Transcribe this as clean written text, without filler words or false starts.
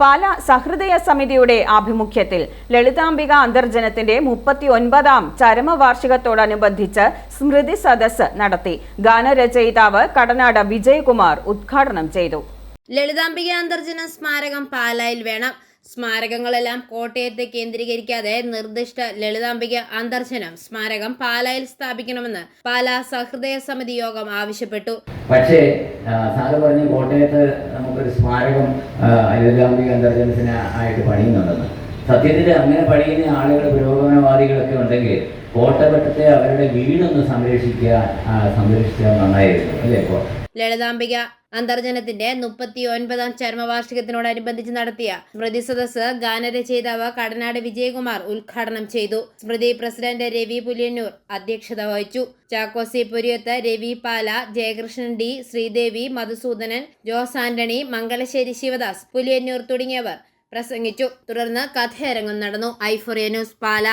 പാല സഹൃദയ സമിതിയുടെ ആഭിമുഖ്യത്തിൽ ലളിതാംബിക അന്തർജനത്തിന്റെ 39ാം ചരമവാർഷികത്തോടനുബന്ധിച്ച് സ്മൃതി സദസ്സ് നടത്തി. ഗാനരചയിതാവ് കടനാട് വിജയകുമാർ ഉദ്ഘാടനം ചെയ്തു. ലളിതാംബിക അന്തർജന സ്മാരകം പാലായിൽ വേണം. സ്മാരകങ്ങളെല്ലാം കോട്ടയത്തെ കേന്ദ്രീകരിക്കാതെ നിർദ്ദിഷ്ട ലളിതാംബിക അന്തർജനം സ്മാരകം പാലായിൽ സ്ഥാപിക്കണമെന്ന് പാലാ സഹൃദയ സമിതി യോഗം ആവശ്യപ്പെട്ടു. പക്ഷേ സാറ് പറഞ്ഞ് കോട്ടയത്ത് നമുക്കൊരു സ്മാരകം ലളിതാംബിക അന്തർജനത്തിന് ആയിട്ട് പണിയുന്നുണ്ടെന്ന്. സത്യത്തിൽ അങ്ങനെ പണിയുന്ന ആളുകൾ പുരോഗമനവാദികളൊക്കെ ഉണ്ടെങ്കിൽ കോട്ടപട്ടത്തെ അവരുടെ വീടൊന്ന് സംരക്ഷിച്ചാൽ നന്നായിരുന്നു അല്ലേ? ഇപ്പോൾ ലളിതാംബിക അന്തർജനത്തിന്റെ 39ാം ചരമവാർഷികത്തിനോടനുബന്ധിച്ച് നടത്തിയ സ്മൃതി സദസ്സ് ഗാനരചയിതാവ് കടനാട് വിജയകുമാർ ഉദ്ഘാടനം ചെയ്തു. സ്മൃതി പ്രസിഡന്റ് രവി പുലിയന്നൂർ അധ്യക്ഷത വഹിച്ചു. ചാക്കോസി പുരിയത്ത്, രവി പാല, ജയകൃഷ്ണൻ ഡി, ശ്രീദേവി, മധുസൂദനൻ, ജോസ് ആന്റണി, മംഗലശ്ശേരി ശിവദാസ്, പുലിയന്നൂർ തുടങ്ങിയവർ പ്രസംഗിച്ചു. തുടർന്ന് കഥയരങ്ങും നടന്നു. ഐഫോറിയ ന്യൂസ് പാല.